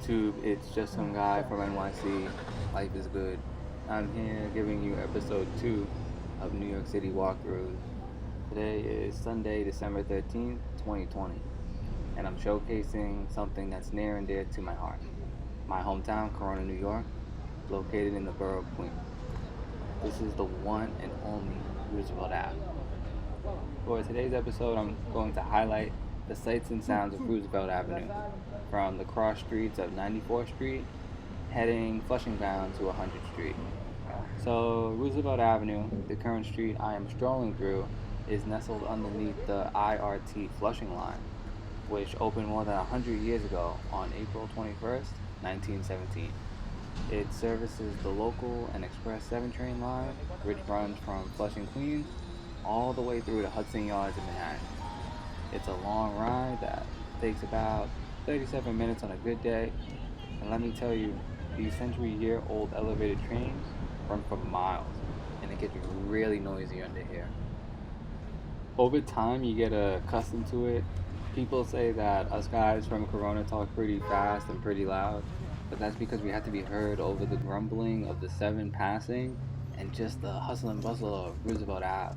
YouTube, it's just some guy from NYC. Life is good. I'm here giving you episode 2 of New York City walkthroughs. Today is Sunday, December 13th, 2020, and I'm showcasing something that's near and dear to my heart. My hometown, Corona, New York, located in the borough of Queens. This is the one and only Roosevelt Ave. For today's episode, I'm going to highlight the sights and sounds of Roosevelt Avenue, from the cross streets of 94th Street, heading Flushing bound to 100th Street. So Roosevelt Avenue, the current street I am strolling through, is nestled underneath the IRT Flushing line, which opened more than 100 years ago on April 21st, 1917. It services the local and express 7 train line, which runs from Flushing, Queens, all the way through to Hudson Yards in Manhattan. It's a long ride that takes about 37 minutes on a good day, and let me tell you, these century-year-old elevated trains run for miles, and it gets really noisy under here. Over time, you get accustomed to it. People say that us guys from Corona talk pretty fast and pretty loud, but that's because we have to be heard over the grumbling of the 7 passing and just the hustle and bustle of Roosevelt Ave.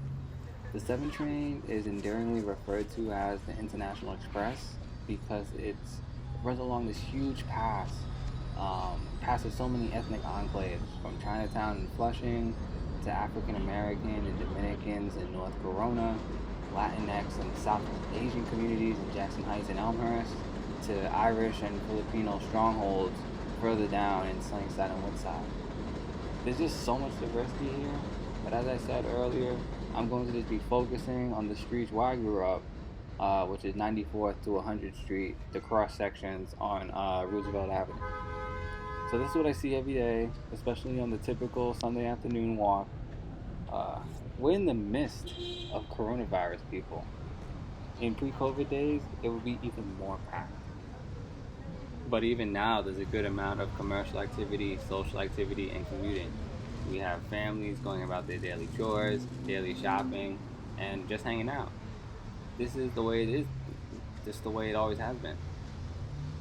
The 7 train is endearingly referred to as the International Express because it runs along this huge pass, passes so many ethnic enclaves, from Chinatown and Flushing to African American and Dominicans in North Corona, Latinx and South Asian communities in Jackson Heights and Elmhurst, to Irish and Filipino strongholds further down in Sunnyside and Woodside. There's just so much diversity here, but as I said earlier, I'm going to just be focusing on the streets where I grew up, which is 94th to 100th Street, the cross sections on Roosevelt Avenue. So this is what I see every day, especially on the typical Sunday afternoon walk. We're in the midst of coronavirus, people. In pre-COVID days, it would be even more packed. But even now, there's a good amount of commercial activity, social activity, and commuting. We have families going about their daily chores, daily shopping, and just hanging out. This is the way it is, just the way it always has been.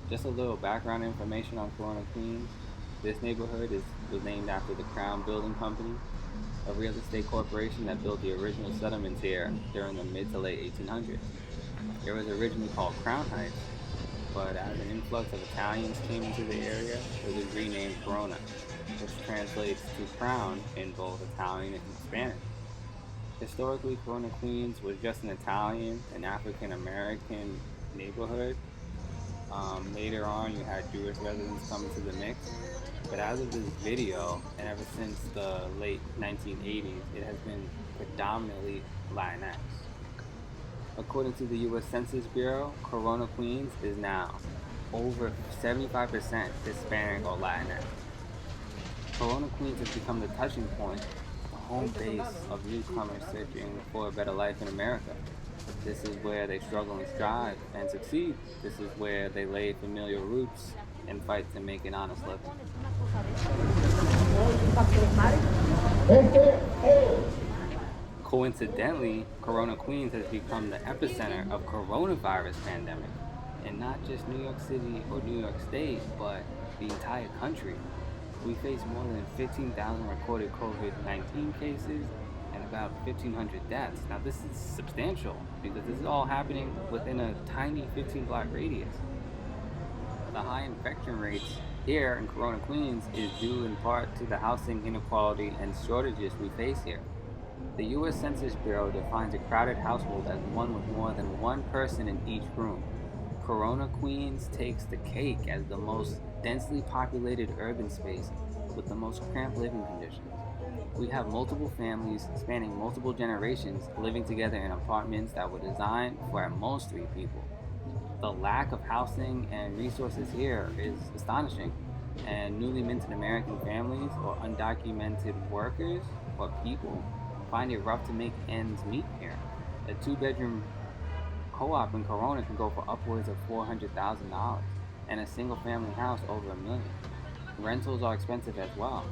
Just a little background information on Corona, Queens. This neighborhood was named after the Crown Building Company, a real estate corporation that built the original settlements here during the mid to late 1800s. It was originally called Crown Heights, but as an influx of Italians came into the area, it was renamed Corona, which translates to crown in both Italian and Spanish. Historically, Corona, Queens was just an Italian and African American neighborhood. Later on, you had Jewish residents come into the mix. But as of this video, and ever since the late 1980s, it has been predominantly Latinx. According to the U.S. Census Bureau, Corona, Queens is now over 75% Hispanic or Latinx. Corona, Queens has become the touching point, the home base of newcomers searching for a better life in America. This is where they struggle and strive and succeed. This is where they lay familiar roots and fight to make an honest living. Coincidentally, Corona, Queens has become the epicenter of coronavirus pandemic, and not just New York City or New York State, but the entire country. We face more than 15,000 recorded COVID-19 cases and about 1,500 deaths. Now this is substantial because this is all happening within a tiny 15-block radius. The high infection rates here in Corona, Queens is due in part to the housing inequality and shortages we face here. The U.S. Census Bureau defines a crowded household as one with more than one person in each room. Corona, Queens takes the cake as the most densely populated urban space with the most cramped living conditions. We have multiple families spanning multiple generations living together in apartments that were designed for at most 3 people. The lack of housing and resources here is astonishing, and newly minted American families or undocumented workers or people find it rough to make ends meet here. A 2-bedroom co-op in Corona can go for upwards of $400,000, and a single-family house over $1 million. Rentals are expensive as well,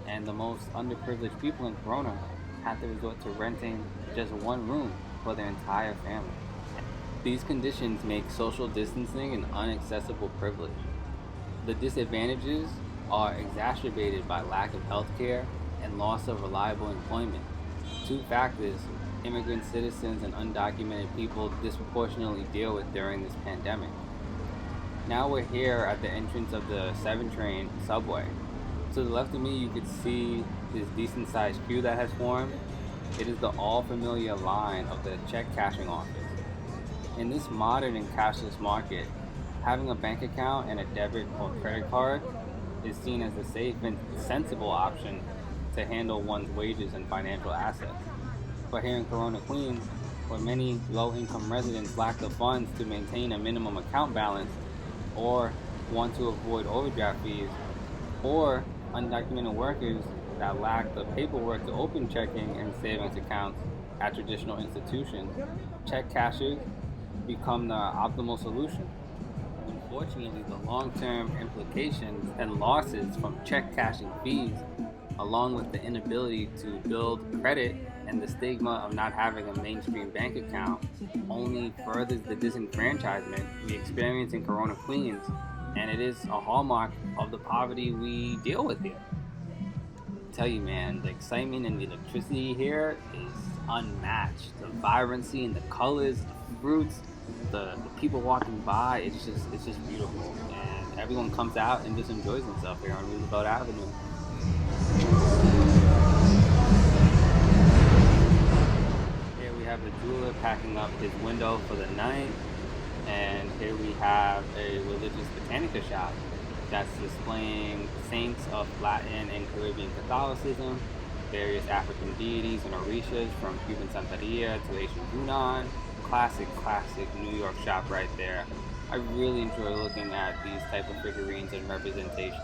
and the most underprivileged people in Corona have to resort to renting just one room for their entire family. These conditions make social distancing an inaccessible privilege. The disadvantages are exacerbated by lack of health care and loss of reliable employment. Two factors immigrant citizens and undocumented people disproportionately deal with during this pandemic. Now we're here at the entrance of the 7 train subway. To the left of me, you could see this decent sized queue that has formed. It is the all familiar line of the check cashing office. In this modern and cashless market, having a bank account and a debit or credit card is seen as a safe and sensible option to handle one's wages and financial assets. But here in Corona, Queens, where many low-income residents lack the funds to maintain a minimum account balance or want to avoid overdraft fees, or undocumented workers that lack the paperwork to open checking and savings accounts at traditional institutions, check cashers become the optimal solution. Unfortunately, the long-term implications and losses from check cashing fees, along with the inability to build credit and the stigma of not having a mainstream bank account, only furthers the disenfranchisement we experience in Corona, Queens, and it is a hallmark of the poverty we deal with here. I tell you, man, the excitement and the electricity here is unmatched. The vibrancy and the colors, the fruits, the people walking by, it's just beautiful, and everyone comes out and just enjoys themselves here on Roosevelt Avenue. Here we have the jeweler packing up his window for the night, and here we have a religious botanica shop that's displaying saints of Latin and Caribbean Catholicism, various African deities and orishas from Cuban Santeria to Asian Yunnan. Classic New York shop right there. I really enjoy looking at these type of figurines and representation.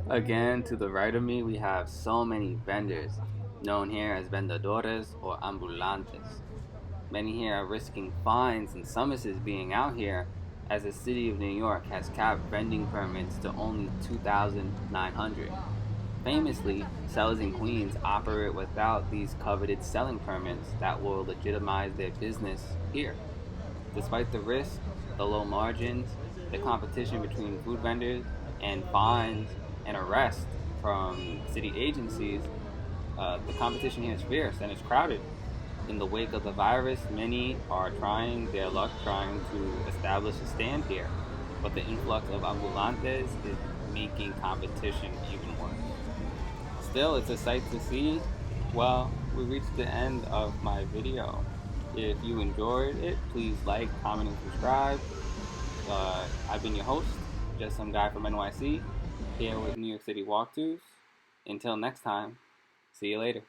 Again, to the right of me, we have so many vendors, known here as vendedores or ambulantes. Many here are risking fines and summonses being out here, as the city of New York has capped vending permits to only 2,900. Famously, sellers in Queens operate without these coveted selling permits that will legitimize their business here. Despite the risk, the low margins, the competition between food vendors, and fines and arrests from city agencies, the competition here is fierce and it's crowded. In the wake of the virus, many are trying their luck trying to establish a stand here, but the influx of ambulantes is making competition even worse. Still, it's a sight to see. Well, we reached the end of my video. If you enjoyed it, please like, comment, and subscribe. I've been your host, just some guy from NYC, here with New York City Walkthroughs. Until next time, see you later.